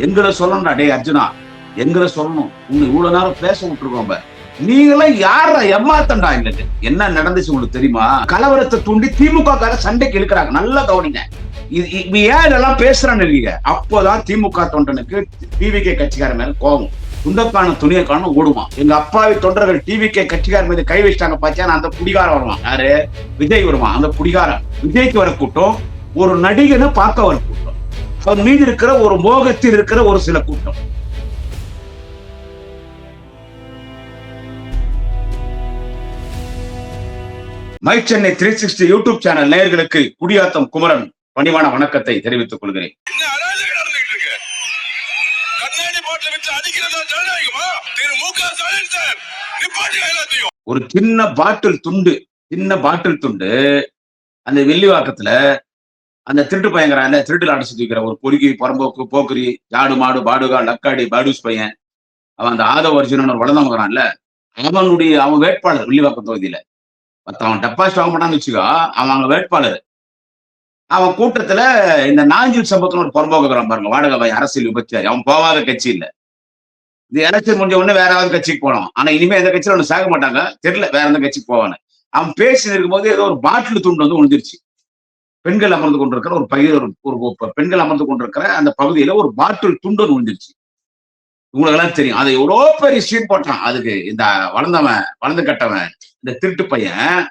எங்களை சொல்லணும்டா டே அர்ஜுனா, எங்களை சொல்லணும். உன்னை இவ்வளவு நேரம் பேச விட்டுருக்கோம். நீங்களாம் யார ஏமாத்தண்டா? எங்களுக்கு என்ன நடந்துச்சு உங்களுக்கு தெரியுமா? கலவரத்தை தூண்டி திமுக கார சண்டைக்கு இழுக்கிறாங்க. நல்லா கவனிங்க. ஏன் இதெல்லாம் பேசுறான்னு இல்லைங்க. அப்போதான் திமுக தொண்டனுக்கு டிவிகே கட்சிக்கார மேல கோபம். துண்டக்கான துணியை காரணம் ஓடுவான். எங்க அப்பாவி தொண்டர்கள் டிவிகே கட்சிக்கார மீது கை வச்சிட்டாங்க பாத்தியா, அந்த குடிகாரம் வருவான். யாரு? விஜய் வருவான். அந்த குடிகாரம் விஜய்க்கு வர கூட்டம், ஒரு நடிகனை பார்க்க வர கூட்டம், அவன் மீது இருக்கிற ஒரு மோகத்தில் இருக்கிற ஒரு சில கூட்டம். மை சென்னை 360 யூடியூப் சேனல் நேயர்களுக்கு குடியாத்தம் குமரன் பணிவான வணக்கத்தை தெரிவித்துக் கொள்கிறேன். ஒரு சின்ன பாட்டில் துண்டு அந்த வெள்ளிவாக்கத்துல அந்த திருட்டு பையங்கிறான், திருட்டு அடைச்சு தூக்கிற ஒரு பொறுக்கி பரம்போக்கு போக்குரி ஜாடு மாடு பாடுகா லக்காடி பாடுஸ் பையன், அவன் அந்த ஆதவ அர்ஜுனன் ஒரு வளர்ந்தவங்கிறான்ல, அவன் வேட்பாளர் வெள்ளிவாக்கம் தொகுதியில. அவன் டெபாசிட் வாங்க மாட்டான்னு வச்சுக்கோ, அவன் அங்க வேட்பாளர். அவன் கூட்டத்துல இந்த நாஞ்சில் சம்பவத்துல ஒரு புறம்போக்குறான் பாருங்க, வாடகை அரசியல் விபச்சாரி. அவன் போவாத கட்சி இல்ல. இந்த எலெக்ஷன் முடிஞ்ச உடனே வேற ஏதாவது கட்சிக்கு போனான். ஆனா இனிமே எந்த கட்சியில ஒண்ணு சாக மாட்டாங்க, தெரியல வேற எந்த கட்சிக்கு போவான்னு. அவன் பேசி இருக்கும்போது ஏதோ ஒரு பாட்டில் துண்டு வந்து விழுந்துருச்சு. பெண்கள் அமர்ந்து கொண்டிருக்கிற ஒரு பெண்கள் அமர்ந்து கொண்டிருக்கிற அந்த பகுதியில ஒரு பாட்டில் துண்டு விழுந்துருச்சு. உங்களுக்கு எல்லாம் தெரியும். அதை எவ்வளவு பெரிய சீன் போட்டான். அதுக்கு இந்த வளர்ந்து கட்டவன், இந்த திருட்டு பையன்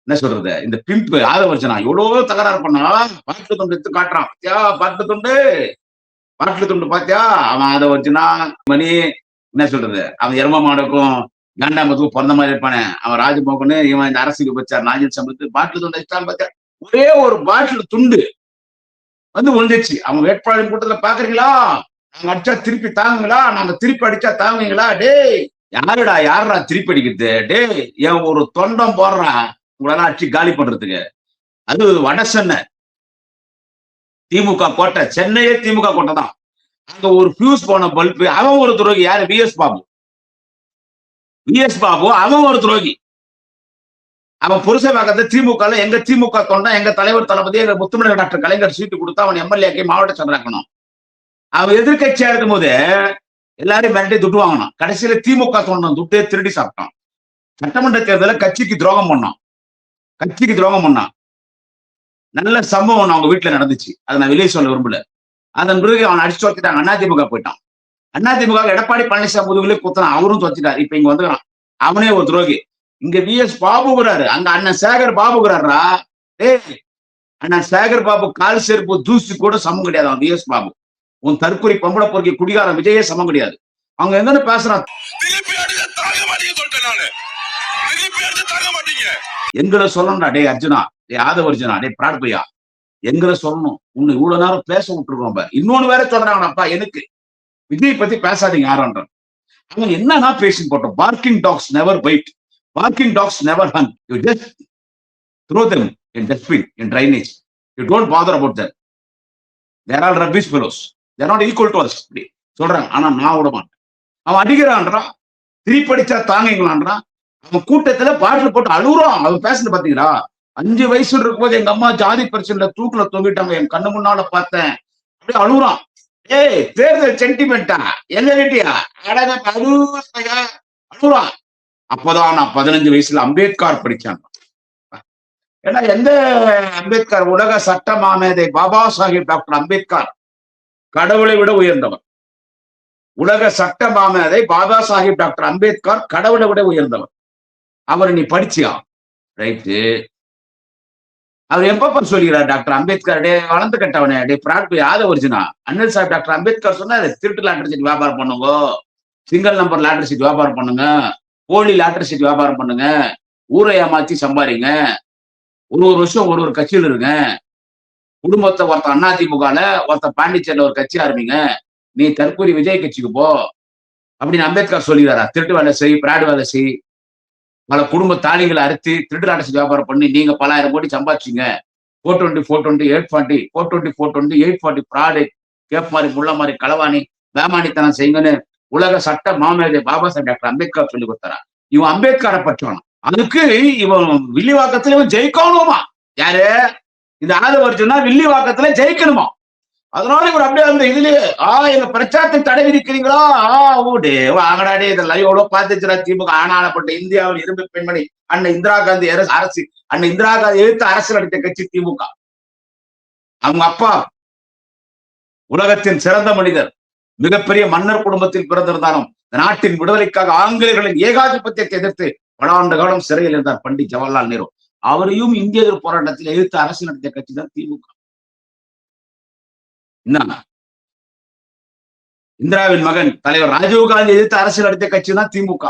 என்ன சொல்றது, இந்த பிம்ப் ஆதவர்ஜனா எவ்வளவு தகராறு பண்ணா, பாட்டில் துண்டு எடுத்து காட்டுறான். பாத்தியா பாட்டில் துண்டு பாத்தியா, அவன் ஆதவர்ஜனா மணி என்ன சொல்றது, அவன் எரும மாடுக்கும் காண்டாமத்துக்கும் பிறந்த மாதிரி இருப்பானே, அவன் ராஜமோகன், இவன் இந்த அரசியல் வச்சார் நாஞ்சில் சம்பத்து பாட்டில் துண்டு வச்சான்னு பாத்தியா. ஒரே ஒரு பாட்டில் துண்டு வந்து விழுந்துச்சு. அவங்க வேட்பாளர் கூட்டத்துல பாக்குறீங்களா, நாங்க அடிச்சா திருப்பி தாங்குங்களா, நாங்க திருப்பி அடிச்சா தாங்குவீங்களா? டேய் யாருடா திருப்பி அடிக்கிறது? டேய் என் ஒரு தொண்டம் போடுறான் உங்களெல்லாம் அடிச்சு காலி பண்றதுக்கு. அது வட சென்னை திமுக கோட்டை, சென்னையே திமுக கோட்டை தான். அங்க ஒரு பியூஸ் போன பல்பு, அவன் ஒரு துரோகி. யாரு? விஎஸ் பாபு அவன் ஒரு துரோகி. அவன் புருஷ பக்கத்தை திமுக எங்க திமுக தொண்டை, எங்க தலைவர் தளபதி, எங்க முத்துமலை டாக்டர் கலைஞர் சீட்டு கொடுத்தா அவன் எம்எல்ஏக்கு மாவட்ட செயலராக்கணும். அவன் எதிர்கட்சியா இருக்கும் போது எல்லாரையும் மிரட்டி துட்டு வாங்கணும். கடைசியில திமுக தொண்டன் துட்டே திருடி சாப்பிட்டான். சட்டமன்ற தேர்தலில் கட்சிக்கு துரோகம் பண்ணான். நல்ல சம்பவம் அவங்க வீட்டுல நடந்துச்சு. அதை நான் வெளியே சொல்ல விரும்பல. அதன் பிறகு அவன் அடிச்சு தோத்திட்டாங்க. அதிமுக போயிட்டான். அதிமுக எடப்பாடி பழனிசாமி முதுகுலே குத்தினான். அவரும் தோச்சிட்டார். இப்ப இங்க வந்துக்கிறான். அவனே ஒரு துரோகி. இங்க விஎஸ் பாபுங்கிறாரு, அங்க அண்ணன் சேகர் பாபுங்கிறாரா. அண்ணன் சேகர் பாபு கால் செருப்பு தூசி கூட சமம் கிடையாது. அவன் விஎஸ் பாபு உன் தற்கொலை பொம்பளை பொறுக்கி குடிகாரம் விஜயே சமம் கிடையாது. அவங்க எங்கன்னு பேசுறான். எங்களை சொல்லணும்டா டே அர்ஜுனா, டே ஆதவ அர்ஜுனா, டே பிராட் பையா, எங்களை சொல்லணும். உன்னை இவ்வளவு நேரம் பேச விட்டுருக்கோம். இன்னொன்னு வேற சொல்றாங்கப்பா, எனக்கு விஜய் பத்தி பேசாதீங்க யாரன்ற. அவன் என்னன்னா பேசி போட்டோம். Barking dogs never bite, barking dogs never hunt, you just throw them in dustbin in drainage, you don't bother about that. They're all rubbish fellows, they're not equal to us அப்படி சொல்றாங்க. ஆனா நான் விட மாட்டேன். அவன் அடிக்கிறான்றான், திருப்படிச்சா தாங்கிங்களான்றான். அவன் கூட்டத்துல பாட்டில் போட்டு அழுகுறான். அவன் பேசுறது பாத்தீங்களா? 5 வயசு இருக்கும்போது எங்க அம்மா ஜாதி பிரச்சனை தூக்குல தொங்கிட்டாங்க, என் கண்ணு முன்னால பார்த்தேன். அப்படியே அழுகுறான். ஏய் தேர்தல் சென்டிமெண்டா எங்க வீட்டியா அழுகுறான். அப்பதான் நான் 15 வயசுல அம்பேத்கர் படிச்சான். ஏன்னா எந்த அம்பேத்கர்? உலக சட்ட மாமேதை பாபா சாஹிப் டாக்டர் அம்பேத்கர் கடவுளை விட உயர்ந்தவர். உலக சட்ட மாமேதை பாபா சாஹிப் டாக்டர் அம்பேத்கர் கடவுளை விட உயர்ந்தவர். அவர் நீ படிச்சியா? ரைட்டு. அவர் எப்ப சொல்லிக்கிறார் டாக்டர் அம்பேத்கர்? டே வளர்ந்து கட்டவனே, டே பிராட் ஆதவ அர்ஜுனா, அண்ணல் சாஹிப் டாக்டர் அம்பேத்கர் சொன்னா திருட்டு லாட்டரி சீட் வியாபாரம் பண்ணுங்க, சிங்கிள் நம்பர் லாட்டரி சீட் வியாபாரம் பண்ணுங்க, போலி லாட்டரி சீட் வியாபாரம் பண்ணுங்க, ஊரை ஏமாத்தி சம்பாதிங்க, ஒரு வருஷம் ஒரு கட்சியில் இருங்க, குடும்பத்தை ஒருத்த அதிமுகல ஒருத்த பாண்டிச்சேரியில ஒரு கட்சி ஆரம்பிங்க, நீ தற்கொலை விஜய் கட்சிக்கு போ அப்படின்னு அம்பேத்கர் சொல்லிடுறாரா? திருட்டு வேலை செய், பிராடு வேலை செய், பல குடும்ப தாலிகளை அறுத்து திருட்டு லாட்டரி வியாபாரம் பண்ணி நீங்க பல ஆயிரம் கோடி சம்பாதிச்சிங்க. 420, 420, 840, 420, 420, 840 பிராடு, கேப் மாதிரி முள்ள மாதிரி களவாணி வேமானித்தனம் செய்யுங்கன்னு உலக சட்ட மாமேதை பாபா சாஹிப் டாக்டர் அம்பேத்கர் சொல்லி கொடுத்தாரா? இவன் அம்பேத்கரை பற்றணும். அதுக்கு இவன் வில்லிவாக்கத்துல இவன் ஜெயிக்கணுமா? யாரு? இந்த ஆதவ அர்ஜுனா வில்லிவாக்கத்துல ஜெயிக்கணுமா? அதனால இவர் அப்படியே அந்த இதுலயே எங்க பிரச்சாரத்தை தடை விதிக்கிறீங்களா? ஊடே வாங்கடாடே இதெல்லாம் எவ்வளவு பார்த்துச்சுரா திமுக. ஆனாலப்பட்ட இந்தியாவில் இரும்பு பெண்மணி அண்ணன் இந்திரா காந்தி அரசு, அண்ணன் இந்திரா காந்தி எதிர்த்து அரசு நடத்திய கட்சி திமுக. அவங்க அப்பா உலகத்தின் சிறந்த மனிதர், மிகப்பெரிய மன்னர் குடும்பத்தில் பிறந்திருந்தாலும் நாட்டின் விடுதலைக்காக ஆங்கிலேயர்களின் ஏகாதிபத்தியத்தை எதிர்த்து பல ஆண்டு காலம் சிறையில் இருந்தார் பண்டிட் ஜவஹர்லால் நேரு. அவரையும் இந்திய எதிர்ப்பு போராட்டத்தில் எதிர்த்து அரசு நடத்திய கட்சி தான் திமுக. என்ன இந்திராவின் மகன் தலைவர் ராஜீவ்காந்தி எதிர்த்து அரசு நடத்திய கட்சி தான் திமுக.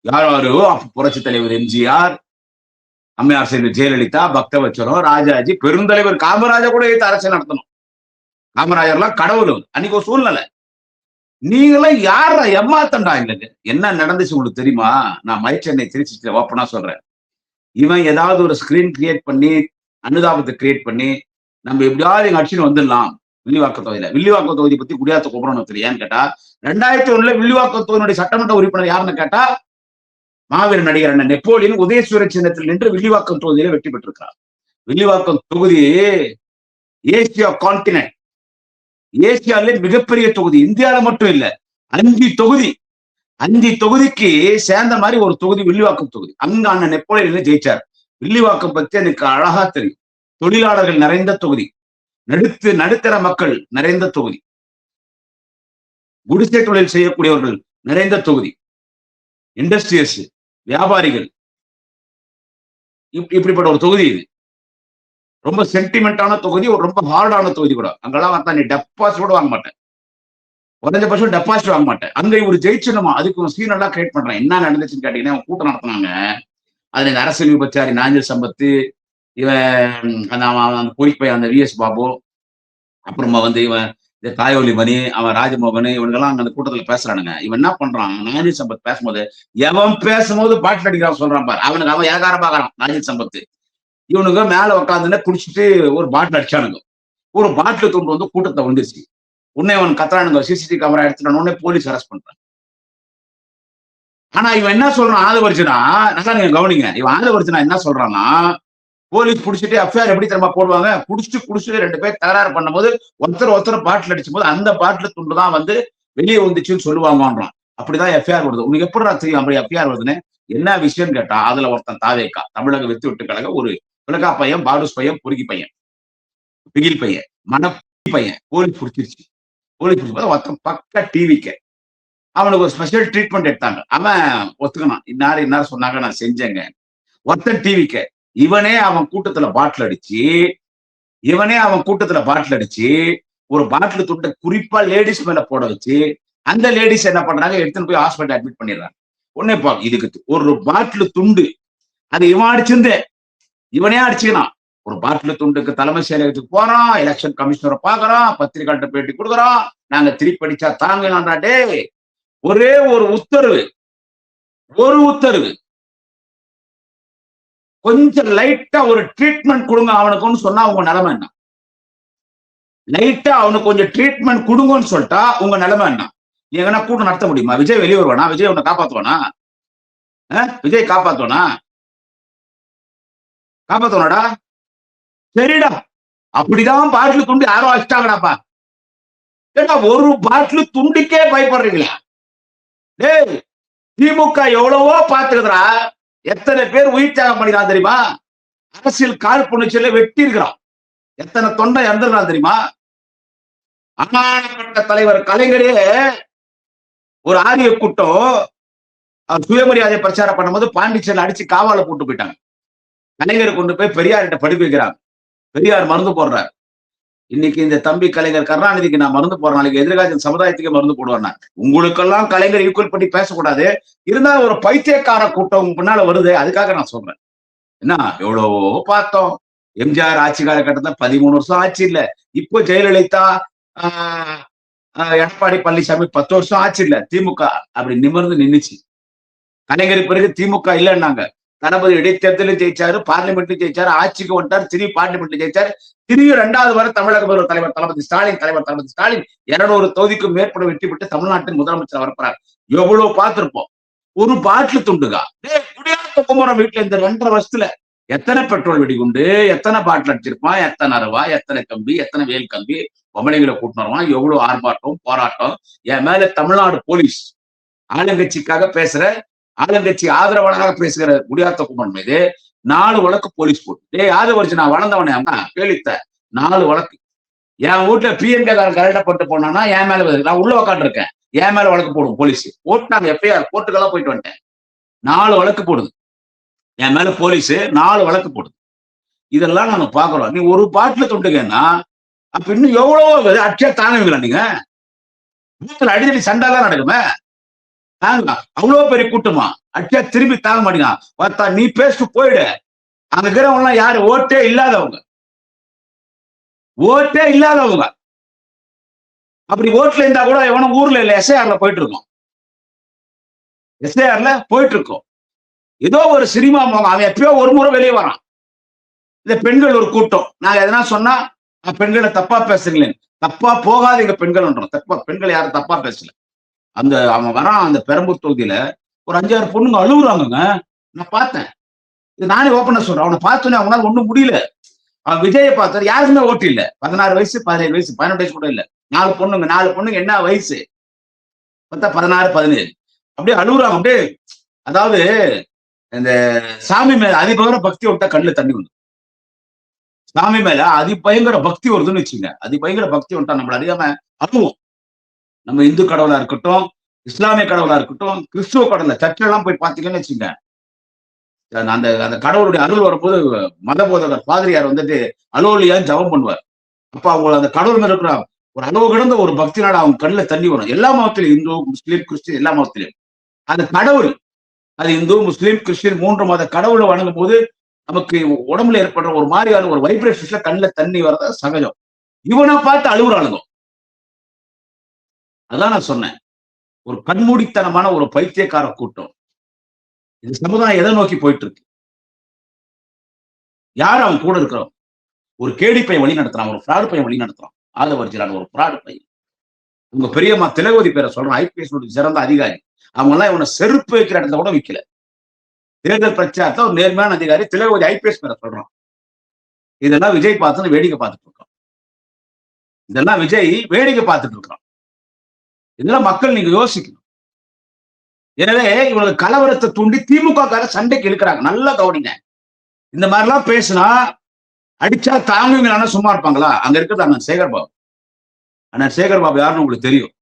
யாரோ புரட்சி தலைவர் எம்ஜிஆர், அம்மையார் செல்வி ஜெயலலிதா, பக்தவச்சலம், ராஜாஜி, பெருந்தலைவர் காமராஜர் கூட எதிர்த்து அரசு நடத்தணும். காமராஜர்லாம் கடவுள். அன்னைக்கு ஒரு சூழ்நிலை. நீங்களாம் யார ஏமாத்தண்டா இல்லைங்க. என்ன நடந்துச்சு உங்களுக்கு தெரியுமா? நான் மைச்சென்னை திருச்சி ஓப்பனா சொல்றேன். இவன் ஏதாவது ஒரு ஸ்கிரீன் கிரியேட் பண்ணி அனுதாபத்தை கிரியேட் பண்ணி நம்ம எப்படியாவது எங்க அடிச்சுன்னு வந்துடலாம். வில்லிவாக்கம் தொகுதியில வில்லிவாக்கம் தொகுதி பத்தி குடியாத்த கூப்பிடணும் தெரியான்னு கேட்டா 2001 வில்லிவாக்கம் தொகுதியினுடைய சட்டமன்ற உறுப்பினர் யாருன்னு கேட்டா மாவீர நடிகர் அண்ணன் நெப்போலியன் உதயசூர சின்னத்தில் நின்று வில்லிவாக்கம் தொகுதியில வெற்றி பெற்றிருக்கிறார். வில்லிவாக்கம் தொகுதி ஏசியா கான்டினென்ட், ஏசியாவிலே மிகப்பெரிய தொகுதி. இந்தியாவில மட்டும் இல்ல, 5 தொகுதி, 5 தொகுதிக்கு சேர்ந்த மாதிரி ஒரு தொகுதி வில்லிவாக்கம் தொகுதி. அங்க அண்ணன் நெப்போலியன் ஜெயிச்சார். வில்லிவாக்கம் பத்தி எனக்கு அழகா தெரியும். தொழிலாளர்கள் நிறைந்த தொகுதி, நடுத்தர மக்கள் நிறைந்த தொகுதி, குடிசை தொழில் செய்யக்கூடியவர்கள் நிறைந்த தொகுதி, இண்டஸ்ட்ரியல்ஸ், வியாபாரிகள், இப்படிப்பட்ட ஒரு தொகுதி இது. ரொம்ப சென்டிமெண்டான தொகுதி, ஒரு ரொம்ப ஹார்டான தொகுதி கூட. அங்கெல்லாம் வந்தா நீ டெபாசிட் கூட வாங்க மாட்டேன், குறைஞ்சபட்சம் டெபாசிட் வாங்க மாட்டேன். அங்க இவர் ஜெயிச்சணுமா, அதுக்கு சீன் எல்லாம் கிரியேட் பண்றேன். என்ன நடந்துச்சுன்னு கேட்டீங்கன்னா, கூட்டம் நடத்தினாங்க. அதுல இந்த அரசியல் விபச்சாரி நாஞ்சல் சம்பத்து, இவன் அந்த பொய்ப்பை அந்த விஎஸ் பாபு, அப்புறமா இவன் இந்த தாயோலி மணி, அவன் ராஜமோகன், இவனுங்கெல்லாம் அந்த கூட்டத்துல பேசுறானுங்க. இவன் என்ன பண்றான், நாஞ்சில் சம்பத் பேசும்போது எவன் பேசும்போது பாட்டில் அடிக்கிறான் சொல்றான் பாரு. அவனுக்கு அவன் ஏகாரம் பாக்குறான் நாஞ்சில் சம்பத்து. இவனுங்க மேல உட்காந்துன்னு குடிச்சிட்டு ஒரு பாட்டில் அடிச்சானுங்க. ஒரு பாட்டில் துண்டு கூட்டத்தை வந்துருச்சு. உடனே அவன் கத்துறானுங்க. சிசிடிவி கேமரா எடுத்துட்டான உடனே போலீஸ் அரெஸ்ட் பண்றான். ஆனா இவன் என்ன சொல்றான், ஆதவர்ஜனா, நல்லா நீங்க கவனிங்க. இவன் ஆதவர்ஜனா என்ன சொல்றான்னா, போலீஸ் புடிச்சிட்டு எஃப்ஐஆர் எப்படி தெரியுமா போடுவாங்க, குடிச்சுட்டு 2 பேர் தகராறு பண்ணும்போது ஒருத்தர் பாட்டில் அடிச்சும் போது அந்த பாட்டில் துண்டு தான் வெளியே வந்துச்சுன்னு சொல்லுவாங்கன்றான். அப்படிதான் எஃப்ஐஆர் வருது. உனக்கு எப்படி தெரியும் அப்படி எஃப்ஐஆர் வருதுன்னு? என்ன விஷயம் கேட்டா, அதுல ஒருத்தன் தாவேக்கா, தமிழக வெற்றி விட்டு கழக ஒரு பிளகா பையன், பாடுஸ் பையன், பொறுக்கி பையன், பிகில் பையன், பையன் போலீஸ் புடிச்சிருச்சு. போலீஸ் புடிச்சு ஒருத்தன் பக்க டிவிக்கு அவனுக்கு ஒரு ஸ்பெஷல் ட்ரீட்மெண்ட் எடுத்தாங்க. அவன் ஒத்துக்கணும், இன்னாரு சொன்னாங்க, நான் செஞ்சேங்க. ஒருத்தன் டிவிக்கு இவனே அவன் கூட்டத்துல பாட்டில் அடிச்சு ஒரு பாட்டில் துண்டை குறிப்பா லேடிஸ் மேல போட வச்சு அந்த லேடிஸ் என்ன பண்றாங்க, எடுத்துன்னு போய் ஹாஸ்பிட்டல் அட்மிட் பண்ணிடுறாங்க. உடனே இதுக்கு ஒரு பாட்டில் துண்டு அது இவன் அடிச்சிருந்தே இவனே அடிச்சுக்கிறான். ஒரு பாட்டில் துண்டுக்கு தலைமை செயலகத்துக்கு போறான், எலெக்ஷன் கமிஷனரை பாக்குறான், பத்திரிகையாளர்கிட்ட பேட்டி கொடுக்குறான், நாங்க திருப்பி அடிச்சா தாங்கலான்டே. ஒரே ஒரு உத்தரவு கொஞ்சம் லைட்டா ஒரு ட்ரீட்மெண்ட் கொடுங்க அவனுக்குன்னு சொன்னா உங்க நிலைமை என்ன? லைட்டா அவனுக்கு கொஞ்சம் ட்ரீட்மெண்ட் கொடுங்கன்னு சொல்லிட்டா உங்க நிலைமை என்ன? நீ எங்கன்னா கூட்டம் நடத்த முடியுமா? விஜய் வெளியே வருவானா? விஜய் உன்னை காப்பாத்துவானா? விஜய் காப்பாத்துவானாடா? சரிடா, அப்படிதான் பாட்டில் துண்டு யாரோ அடிச்சிட்டாங்கடாப்பா. ஏன்னா ஒரு பாட்டில் துண்டுக்கே பயப்படுறீங்களா? டேய், திமுக எவ்வளவோ பாத்துக்கிறா, எத்தனை பேர் உயிர் தியாகம் பண்ணிக்கிறான் தெரியுமா? அரசியல் காழ்ப்புணர்ச்சியில வெட்டி இருக்கிறான். எத்தனை தொண்டை இறந்துருக்கான் தெரியுமா? அண்ணாப்பட்ட தலைவர் கலைஞரே ஒரு ஆரிய கூட்டம் சுயமரியாதை பிரச்சாரம் பண்ணும்போது பாண்டிச்சேரியில் அடிச்சு காவால போட்டு போயிட்டாங்க. கலைஞரை கொண்டு போய் பெரியார்கிட்ட படிப்பு வைக்கிறாங்க. பெரியார் மருந்து போடுறார். இன்னைக்கு இந்த தம்பி கலைஞர் கருணாநிதிக்கு நான் மருந்து போடுறேன், நாளைக்கு எதிர்கால சமுதாயத்துக்கு மருந்து போடுவேன். உங்களுக்கெல்லாம் கலைஞர் ஈக்குவல் பண்ணி பேசக்கூடாது. இருந்தாலும் ஒரு பைத்தியக்கார கூட்டம் பின்னால வருது, அதுக்காக நான் சொல்றேன். என்ன எவ்வளவோ பார்த்தோம். எம்ஜிஆர் ஆட்சி காலகட்டத்தில் 13 வருஷம் ஆட்சி இல்ல. இப்போ ஜெயலலிதா, எடப்பாடி பழனிசாமி 10 வருஷம் ஆட்சி இல்ல. திமுக அப்படி நிமிர்ந்து நின்னுச்சு. கலைஞர் பிறகு திமுக இல்லைன்னாங்க. தளபதி இடைத்தேர்தலும் ஜெயிச்சாரு, பார்லிமெண்ட்டும் ஜெயிச்சாரு, ஆட்சிக்கு வந்துட்டாரு, திரும்பி பார்லிமெண்ட் ஜெயிச்சாரு, திரும்பி 2வது வரை தமிழக தலைவர் தளபதி ஸ்டாலின் 200 தொகுதிக்கும் மேற்பட வெற்றி பெற்று தமிழ்நாட்டின் முதலமைச்சர் வரப்போறார். எவ்வளவு பார்த்திருப்போம். ஒரு பாட்டில் துண்டுகா குடியாத்த குமரம் வீட்டுல இந்த 2.5 வருஷத்துல எத்தனை பெட்ரோல் வெடிகுண்டு, எத்தனை பாட்டில் அடிச்சிருப்பான், எத்தனை அருவா, எத்தனை கம்பி, எத்தனை வேல் கம்பி, பொம்பளைங்களை கூட்டினு வருவான். எவ்வளவு ஆர்ப்பாட்டம் போராட்டம். என் மேல தமிழ்நாடு போலீஸ் ஆளுங்கட்சிக்காக பேசுற, ஆளுங்கட்சி ஆதரவாளராக பேசுகிற குடியாத்த குமரன் மீது 4 வழக்கு போலீஸ் போட்டு. டேய் ஆதவரிச்சு நான் வளர்ந்தவனே அம்மா கேளித்த 4 வழக்கு. என் வீட்டுல பிஎன்கே கரெக்டா போட்டு போனான்னா என் மேல நான் உள்ள உட்காந்துருக்கேன். என் மேல வழக்கு போடும் போலீஸ். போட்டுனாங்க எஃப்ஐஆர் கோர்ட்டுக்கெல்லாம் போயிட்டு வந்துட்டேன். 4 வழக்கு போடுது. என் மேல போலீஸ் 4 வழக்கு போடுது. இதெல்லாம் நாங்க பாக்குறோம். நீ ஒரு பாட்டுல தொட்டுங்கன்னா அப்ப இன்னும் எவ்வளவு அடிச்சா தாங்குவீங்களா நீங்க? வீட்டுல அடிதடி சண்டைலாம் நடக்குமே. தாங்க அவ்வளவு பெரிய கூட்டமா அடிச்சா திரும்பி தாங்க மாட்டீங்க. பார்த்தா நீ பேசிட்டு போயிடு. அங்க இருக்கிறவங்க எல்லாம் யாரு? ஓட்டே இல்லாதவங்க. ஓட்டே இல்லாதவங்க. அப்படி ஓட்டுல இருந்தா கூட எவனும் ஊர்ல இல்ல, எஸ்ஐஆர்ல போயிட்டு இருக்கோம். எஸ்ஐஆர்ல போயிட்டு இருக்கோம். ஏதோ ஒரு சினிமா மோகம். அவன் எப்பயோ ஒரு முறை வெளியே வரான். இந்த பெண்கள் ஒரு கூட்டம். நாங்க எதனா சொன்னா பெண்களை தப்பா பேசுறீங்களே. தப்பா போகாதீங்க பெண்கள். தப்பா பெண்கள் யாரும் தப்பா பேசல. அந்த அவன் வரான் அந்த பெரம்பூர் தொகுதியில ஒரு 5-6 பொண்ணுங்க அழுகுறாங்க. நான் பார்த்தேன். இது நானே ஓப்பனா சொல்றேன். அவனை பார்த்தோன்னே அவனால ஒண்ணும் முடியல. அவன் விஜயை பார்த்தாரு. யாருக்குமே ஓட்டு இல்ல. 16 வயசு 17 வயசு 18 வயசு கூட இல்ல. 4 பொண்ணுங்க என்ன வயசு? பார்த்தா 16 17. அப்படியே அழுகுறாங்க. அப்படியே அதாவது இந்த சாமி மேல அதிபயங்கர பக்தி விட்டா கண்ணுல தண்ணி வந்து. சாமி மேல அதிபயங்கர பக்தி வருதுன்னு வச்சுங்க. அதிபயங்கர பக்தி விட்டா நம்மள அறியாம அழுவோம். நம்ம இந்து கடவுளா இருக்கட்டும், இஸ்லாமிய கடவுளா இருக்கட்டும், கிறிஸ்துவ கடவுள சர்ச்செல்லாம் போய் பார்த்தீங்கன்னு வச்சுங்க. அந்த அந்த கடவுளுடைய அருள் வரும்போது மத போதகர் பாதிரியார் வந்துட்டு அலோலியா ஜபம் பண்ணுவார். அப்ப அவங்க அந்த கடவுள் மேல இருக்கிற ஒரு அளவு கிடந்த ஒரு பக்தினால அவங்க கண்ணுல தண்ணி வரும். எல்லா மதத்திலும் இந்து, முஸ்லீம், கிறிஸ்டின் எல்லா மதத்திலும். அது கடவுள். அது இந்து, முஸ்லீம், கிறிஸ்டின் 3 மத கடவுளை வணங்கும் போது நமக்கு உடம்புல ஏற்படுற ஒரு மாதிரியான ஒரு வைப்ரேஷன்ஸ்ல கண்ணுல தண்ணி வர்றது சகஜம். இவனை பார்த்து அழுகுறாளுங்க. அதான் நான் சொன்னேன். ஒரு கண்மூடித்தனமான ஒரு பைத்தியக்கார கூட்டம். இந்த சமுதாயம் எதை நோக்கி போயிட்டு இருக்கு? யார் அவன் கூட இருக்கிறோம்? ஒரு கேடி பையன் வழி நடத்துறான், ஒரு ஃப்ராடு பையன் வழி நடத்துறான். ஆதவர்ஜிலான ஒரு ஃப்ராடு பையன். உங்க பெரியம்மா திலகவதி பேரை சொல்றேன். ஐபிஎஸ் சிறந்த அதிகாரி. அவங்க எல்லாம் இவனை செருப்பு வைக்கிற இடத்துல கூட வைக்கல. தேர்தல் பிரச்சாரத்தை ஒரு நேர்மையான அதிகாரி திலகவதி ஐபிஎஸ் பேரை சொல்றான். இதெல்லாம் விஜய் பார்த்து வேடிக்கை பார்த்துட்டு இருக்கான். இதெல்லாம் விஜய் வேடிக்கை பார்த்துட்டு இருக்கான். இதெல்லாம் மக்கள் நீங்க யோசிக்கணும். எனவே இவங்களுக்கு கலவரத்தை தூண்டி திமுக கார சண்டைக்கு இழுக்கிறாங்க. நல்லா கவனிங்க. இந்த மாதிரிலாம் பேசினா அடிச்சா தாங்குவீங்களான சும்மா இருப்பாங்களா? அங்க இருக்கிறது அண்ணன் சேகர்பாபு. அண்ணன் சேகர்பாபு யாருன்னு உங்களுக்கு தெரியும்.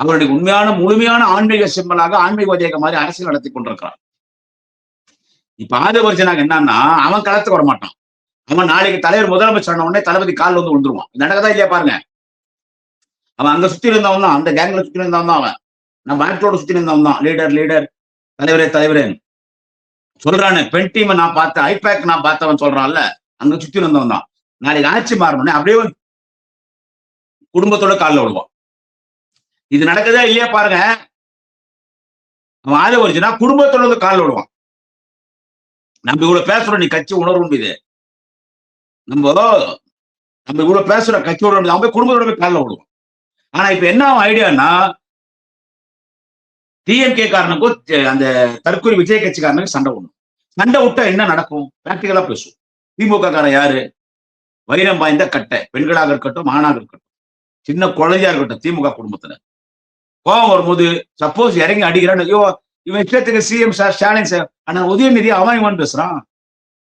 அவருடைய உண்மையான முழுமையான ஆன்மீக சிம்மலாக ஆன்மீகவாதியாக மாதிரி அரசியல் நடத்தி கொண்டிருக்கிறார். இப்ப ஆதவர்ஜனாக என்னன்னா அவன் களத்துக்கு வர மாட்டான். அவன் நாளைக்கு தலைவர் முதலமைச்சர் உடனே தளபதி காலில் வந்து விழுந்துருவான். நடக்கதான் இல்லையா பாருங்க. அவன் அங்க சுத்தி இருந்தவன் தான், அந்த கேங்ல சுத்தி இருந்தவன் தான் அவன். நம்ம ஆக்டரோட சுத்தி இருந்தவன் தான். லீடர் தலைவரே சொல்றானு. பெண் டீமை நான் பார்த்தேன், ஐபேக் நான் பார்த்தவன் சொல்றான்ல, அங்க சுத்தி இருந்தவன் தான். நாளைக்கு ஆட்சி மாறணும்னே அப்படியே குடும்பத்தோட காலில் விடுவான். இது நடக்குதா இல்லையா பாருங்க. அவன் ஆதவர்ஜனா குடும்பத்தோட காலில் விடுவான். நம்ம இவ்வளவு பேசுறோம், நீ கட்சி உணர்வு இது. நம்ம இவ்வளவு பேசுறோம் கட்சி உணர்வு, அவன் போய் குடும்பத்தோட போய் காலில் விடுவான். ஆனா இப்ப என்ன ஐடியானா டிஎம்கே காரனுக்கும் அந்த தற்கொலை விஜய் கட்சிக்காரனுக்கு சண்டை விடணும். சண்டை விட்டா என்ன நடக்கும்? பிராக்டிகலா பேசுவோம். திமுக காரன் யாரு? வைரம் வாய்ந்த கட்டை. பெண்களாக இருக்கட்டும், ஆணாக இருக்கட்டும், சின்ன குழந்தையா இருக்கட்டும், திமுக குடும்பத்துல கோபம் வரும்போது சப்போஸ் இறங்கி அடிக்கிறான்னு, ஐயோ இவன் இஷ்டத்துக்கு சிஎம் சார் ஸ்டாலின் சார் ஆனா உதயநிதி அவன் பேசுறான்.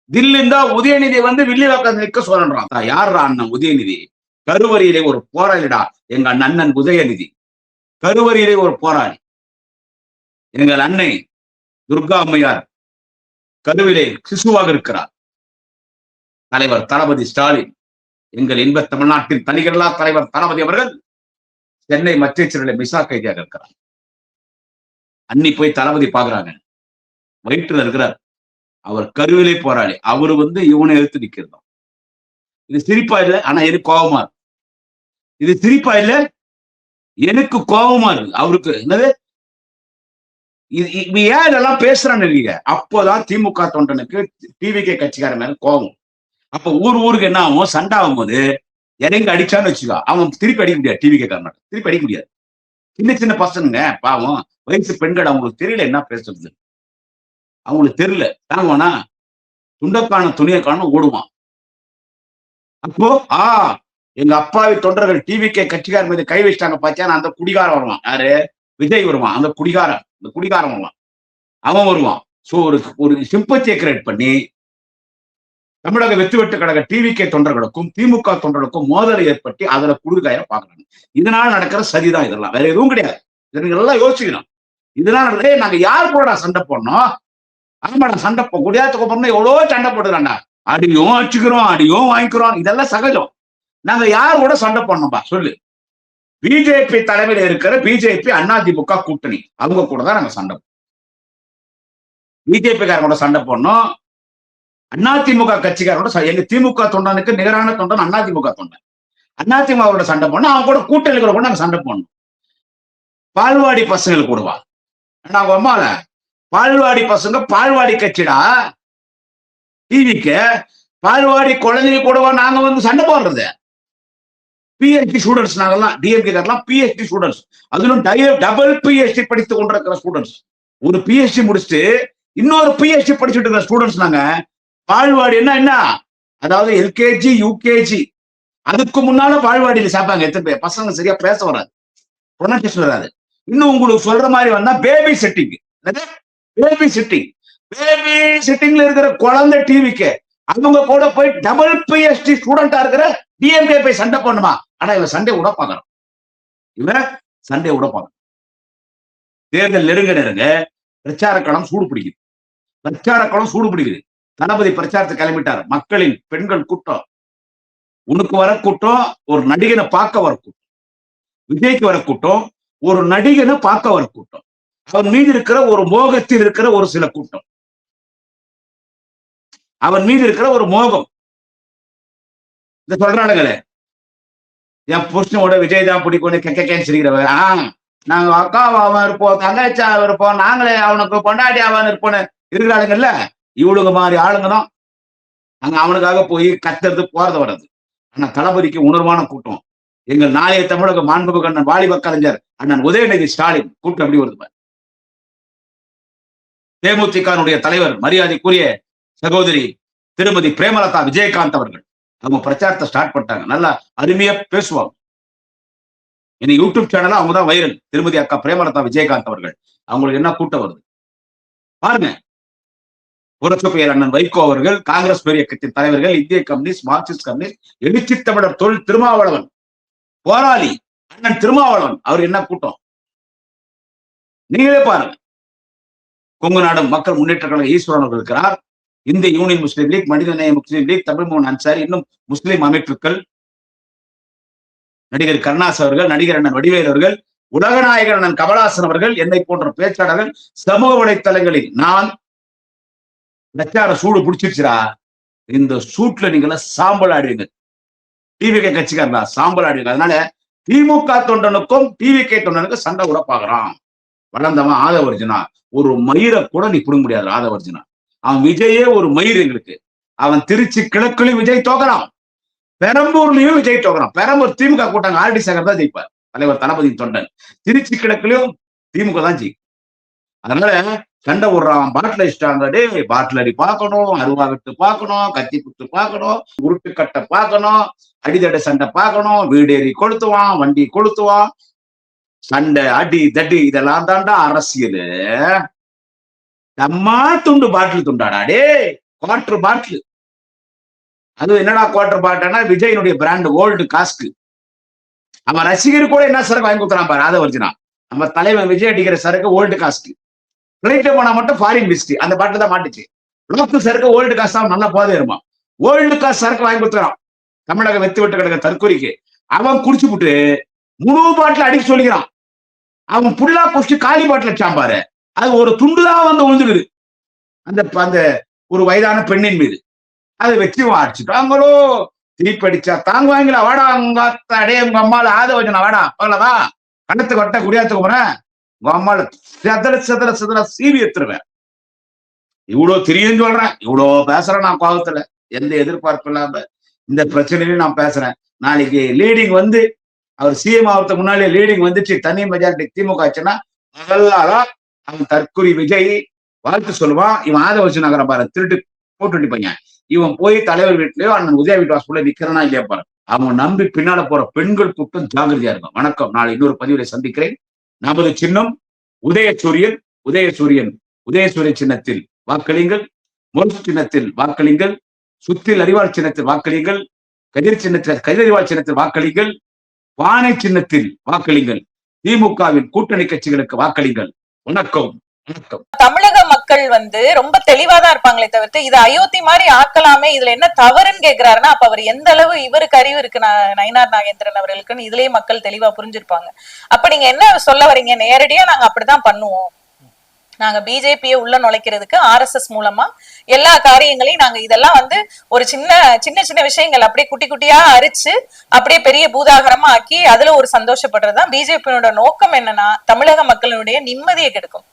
தில்லி இருந்தா உதயநிதி வந்து வில்லி உட்காந்து நிக்க சொல்றான். யாரா அண்ணன் உதயநிதி? கருவறையிலே ஒரு போராளிடா எங்க அண்ணன் உதயநிதி. கருவறையிலே ஒரு போராளி. எங்கள் அன்னை துர்கா அம்மையார் கருவிலே சிசுவாக இருக்கிறார். தலைவர் தளபதி ஸ்டாலின், எங்கள் இன்ப தமிழ்நாட்டின் தனிகர்களா தலைவர் தளபதி அவர்கள் சென்னை மத்திய சிறையில் மிசா கைதியாக இருக்கிறார். அன்னி போய் தளபதி பாக்குறாங்க. வயிற்றுல இருக்கிறார். அவர் கருவிலே போராளி. அவரு வந்து இவனை எடுத்து நிக்கிறோம். இது சிரிப்பா இல்லை, ஆனா எனக்கு கோபமா இருக்கு. இது சிரிப்பா இல்ல, எனக்கு கோபமா இருக்கு. அவருக்கு என்னது ஏன் இதெல்லாம் பேசுறான்னு இருக்கீங்க? அப்போதான் திமுக தொண்டனுக்கு டிவிகே கட்சிக்காரன் மேல கோபம். அப்ப ஊருக்கு என்ன ஆகும்? சண்டை ஆகும் போது இறங்கி அடிச்சான்னு வச்சுக்கோ, அவன் திருப்பி அடிக்க முடியாது. டிவிகே காரன் திருப்பி அடிக்க முடியாது. சின்ன பசங்க பாவம், வயசு பெண்கள், அவங்களுக்கு தெரியல என்ன பேசுறது. அவங்களுக்கு தெரியல. தாங்குவானா? துண்டக்கான துணியை காணும் ஓடுவான். அப்போ எங்க அப்பாவி தொண்டர்கள் டிவிகே கட்சிக்காரர் மீது கை வச்சிட்டாங்க பாத்தியா, அந்த குடிகாரம் வருவான். யாரு? விஜய் வருவான். அந்த குடிகாரம் வருவான். அவன் வருவான். சோ ஒரு சிம்பத்தியை கிரியேட் பண்ணி தமிழக வெற்றி கழக டிவிகே தொண்டர்களுக்கும் திமுக தொண்டர்களுக்கும் மோதலை ஏற்பட்டு அதுல குடுகாய பாக்குறாங்க. இதனால நடக்கிற சரிதான் இதெல்லாம், வேற எதுவும் கிடையாது. நீங்க எல்லாம் யோசிக்கணும். இதனால நாங்க யார் கூட சண்டை போடணும்? ஆமாடா, சண்டை குடியாத்துக்கு போறோம்னா எவ்வளவு சண்டை போடுறாண்டா, அடியும் அடிச்சுக்கிறோம், அடியும் வாங்கிக்கிறோம், இதெல்லாம் சகஜம். நாங்க யார் கூட சண்டை போடணும்பா சொல்லு? பிஜேபி தலைமையில இருக்கிற பிஜேபி அதிமுக கூட்டணி அவங்க கூட தான் நாங்க சண்டை. பிஜேபி காரங்க கூட சண்டை போடணும். அதிமுக கட்சிக்காரோட எங்க திமுக தொண்டனுக்கு நிகரான தொண்டன் அதிமுக தொண்டன். அதிமுக சண்டை போடணும். அவங்க கூட கூட்டணி கூட நாங்க சண்டை போடணும். பால்வாடி பசங்களுக்கு கூடவா? நாங்க அம்மால பால்வாடி பசங்க பால்வாடி கட்சிடா டிவிக்கு. பால்வாடி குழந்தைங்க கூடவா நாங்க வந்து சண்டை போடுறது? பிஹெச்டி ஸ்டூடெண்ட்ஸ் நாங்கெல்லாம், டிஎம்கே காரெல்லாம் பிஹெச்டி ஸ்டூடெண்ட்ஸ், அதிலும் டபுள் பிஹெச்டி படித்துக் கொண்டிருக்கிற ஸ்டூடெண்ட்ஸ். ஒரு பிஹெச்டி முடிச்சுட்டு இன்னொரு பிஹெச்டி படிச்சுட்டு இருக்கிற ஸ்டூடெண்ட்ஸ் நாங்க. பால்வாடி என்ன, அதாவது எல்கேஜி யூகேஜி அதுக்கு முன்னால பால்வாடியில சேர்ப்பாங்க. எத்தனை பேர் பசங்க சரியா பேச வராது, ப்ரொனன்சியேஷன் வராது. இன்னும் உங்களுக்கு சொல்ற மாதிரி வந்தா பேபி செட்டிங், பேபி செட்டிங்ல இருக்கிற குழந்தை டிவிக்கு அவங்க கூட போய் டபுள் பிஹெச்டி ஸ்டூடெண்டா இருக்கிற டிஎம்கே போய் சண்டை பண்ணுமா? ஆனா இவன் சண்டை விட பாக்குறான். தேர்தல் நெருங்க பிரச்சார களம் சூடு பிடிக்குது. தளபதி பிரச்சாரத்தை கிளம்பிட்டார். மக்களின் பெண்கள் கூட்டம், உனக்கு வர கூட்டம், ஒரு நடிகனை பார்க்க வர கூட்டம், விஜய்க்கு வர கூட்டம், ஒரு நடிகனை பார்க்க வர கூட்டம், அவன் மீது இருக்கிற ஒரு மோகத்தில் இருக்கிற ஒரு சில கூட்டம், அவன் மீது இருக்கிற ஒரு மோகம். இந்த சொல்றானுங்களே என் புருஷனோட விஜய் தான் பிடிக்கும் கேன்னு சிரிக்கிறவன். நாங்க அக்காவாவன் இருப்போம், தங்கச்சாவன் இருப்போம், நாங்களே அவனுக்கு பொண்டாட்டியாவான் இருப்போம்னு இருக்கிறாளுங்கல்ல, இவளுங்க மாதிரி ஆளுங்க தான் அங்க அவனுக்காக போய் கத்துறது போறது வர்றது. ஆனா தளபதிக்கு உணர்வான கூட்டம். எங்கள் நாளைய தமிழக மாண்புமிகு அண்ணன் வாலிப கலைஞர் அண்ணன் உதயநிதி ஸ்டாலின் கூட்டம் எப்படி வருது? தேமுதிக தலைவர் மரியாதைக்குரிய சகோதரி திருமதி பிரேமலதா விஜயகாந்த் அவர்கள் அவங்க பிரச்சாரத்தை ஸ்டார்ட் பண்ணிட்டாங்க. நல்லா அருமையா பேசுவாங்க. இன்னைக்கு யூடியூப் சேனல் அவங்க தான் வைரல். திருமதி அக்கா பிரேமலதா விஜயகாந்த் அவர்கள் அவங்களுக்கு என்ன கூட்டம் வருது பாருங்க. புரட்சி பெயர் அண்ணன் வைகோ அவர்கள், காங்கிரஸ் இயக்கத்தின் தலைவர்கள், இந்திய கம்யூனிஸ்ட், மார்க்சிஸ்ட் கம்யூனிஸ்ட், எழுச்சி தமிழர் தொழில் திருமாவளவன், போராளி அண்ணன் திருமாவளவன் அவர் என்ன கூட்டம் நீங்களே பாருங்க. கொங்கு நாடு மக்கள் முன்னேற்ற கழக ஈஸ்வரன் அவர்கள் இருக்கிறார். இந்திய யூனியன் முஸ்லீம் லீக், மனிதநேய முஸ்லீம் லீக், தமிழ் மோகன் அன்சாரி, இன்னும் முஸ்லீம் அமைப்புகள், நடிகர் கருணாஸ் அவர்கள், நடிகர் அண்ணன் வடிவேல் அவர்கள், உலகநாயகர் அண்ணன் கமலஹாசன் அவர்கள், என்னை போன்ற பேச்சாளர்கள், சமூக வலைத்தளங்களில் நான் பிரச்சார சூடு பிடிச்சிருச்சுரா, இந்த சூட்ல நீங்க சாம்பல் ஆடுவீங்க. டிவிகே கட்சிக்காரங்களா சாம்பல் ஆடுவீங்க. அதனால திமுக தொண்டனுக்கும் டிவிகே தொண்டனுக்கும் சண்டை கூட பாக்குறான். வளர்ந்தவன் ஆதவர்ஜுனா, ஒரு மயிரை கூட நீ பிடுங்க முடியாது. ஆதவர்ஜுனா அவன் விஜயே ஒரு மயிர் எங்களுக்கு. அவன் திருச்சி கிழக்குலையும் விஜய் தோக்குறான், பெரம்பூர்லயும் விஜய் தோக்குறான். பெரம்பூர் திமுக கூட்டாங்க, ஆர்டி சேகர் தான் ஜெயிப்பார், தலைவர் தளபதி தொண்டன். திருச்சி கிழக்குலையும் திமுக தான் ஜெயிக்கும். அதனால சண்டை விடுறான். பாட்டில் அடிச்சிட்டாங்க. டே பாட்டில் அடி பார்க்கணும், அருவா விட்டு பார்க்கணும், கத்தி குத்து பார்க்கணும், உருட்டு கட்டை பார்க்கணும், அடிதடை சண்டை பார்க்கணும், வீடேறி கொளுத்துவான், வண்டி கொளுத்துவான், சண்டை அடி தடி இதெல்லாம் தாண்டா அரசியல். நம்மா துண்டு பாட்டில் துண்டாடா டே, குவார்டர் பாட்டில். அது என்னடா குவார்டர் பாட்டில்னா விஜயனுடைய பிராண்ட் ஓல்டு காஸ்க். அவன் ரசிகர் கூட என்ன சரக்கு வாங்கி கொடுக்குறான் பாரு ஆதவர்ஜுனா. நம்ம தலைவன் விஜய் அடிக்கிற சரக்கு ஓல்டு காஸ்க். பிளைட்ல போனா மட்டும் ஃபாரின் பிஸ்கி அந்த பாட்டில் தான் மாட்டுச்சு. லோக்கல் சரக்கு ஓல்டு காசு தான் நல்லா போதே இருமா. ஓல்டு காசு சரக்கு வாங்கி கொடுத்துறான் தமிழக வெற்றி கழக தற்கொலைக்கு. அவன் குடிச்சு விட்டு முழு பாட்டில் அடிக்க சொல்லிக்கிறான். அவன் புல்லா குடிச்சு காலி பாட்டில் அடிச்சான் பாரு. அது ஒரு துண்டுதான் வந்து விழுந்துக்குது அந்த அந்த ஒரு வயதான பெண்ணின் மீது. அதை வச்சு அடிச்சுட்டாங்களோ. திருப்பி அடிச்சா தாங்குவாங்களா? வாடா உங்க அடே உங்க அம்மால ஆதவர்ஜுனா வாடா பகலதா கண்ணத்துக்கு வட்ட குடியாத்துக்கு போறேன். உங்க அம்மால செதற சீவி எடுத்துருவேன். இவ்வளவு தெரியும் சொல்றேன், இவ்வளவு பேசுறேன். நான் கோபத்துல எந்த எதிர்பார்ப்பு இல்லாம இந்த பிரச்சனையிலும் நான் பேசுறேன். நாளைக்கு லீடிங் வந்து அவர் சிஎம் ஆகிறதுக்கு முன்னாலே லீடிங் வந்துச்சு, தனி மெஜாரிட்டி திமுக ஆச்சுன்னா முதல்லாதான் அவன் தற்கொலை விஜய் வாழ்த்து சொல்லுவான். இவன் ஆதவர்ஜுனா நகரம் பாரு திருட்டு போட்டு பையன். இவன் போய் தலைவர் வீட்லயோ அண்ணன் உதய வீட்டு வாசல்ல நிக்கிறனா இல்லையா பாரு. அவங்க நம்பி பின்னால போற பெண்கள் கூட்டம் ஜாகிரதையா இருக்கும். வணக்கம். நாளை இன்னொரு பதிவிலை சந்திக்கிறேன். நமது சின்னம் உதயசூரியன். உதயசூரியன் உதயசூரியன் சின்னத்தில் வாக்களியுங்கள். முரசு சின்னத்தில் வாக்களியுங்கள். சுத்தில் அறிவாள் சின்னத்தில் வாக்களியுங்கள். கதிர் சின்னத்தில் கதிரறிவாள் சின்னத்தில் வாக்களியுங்கள். பானை சின்னத்தில் வாக்களியுங்கள். திமுகவின் கூட்டணி கட்சிகளுக்கு வாக்களியுங்கள். வணக்கம். வணக்கம். தமிழக மக்கள் ரொம்ப தெளிவாதான் இருப்பாங்களே தவிர்த்து இது அயோத்தி மாதிரி ஆக்கலாமே, இதுல என்ன தவறுன்னு கேக்குறாருன்னா அப்ப அவர் எந்த அளவு இவருக்கு அறிவு இருக்கு நயினார் நாகேந்திரன் அவர்களுக்குன்னு இதுலயே மக்கள் தெளிவா புரிஞ்சிருப்பாங்க. அப்ப நீங்க என்ன சொல்ல வரீங்க? நேரடியா நாங்க அப்படிதான் பண்ணுவோம், நாங்க பிஜேபியை உள்ள நுழைக்கிறதுக்கு RSS மூலமா எல்லா காரியங்களையும் நாங்க இதெல்லாம் ஒரு சின்ன சின்ன சின்ன விஷயங்கள் அப்படியே குட்டி குட்டியா அரிச்சு அப்படியே பெரிய பூதாகரமா ஆக்கி அதுல ஒரு சந்தோஷப்படுறதுதான் பிஜேபியோட நோக்கம். என்னன்னா தமிழக மக்களுடைய நிம்மதியை கெடுக்கும்.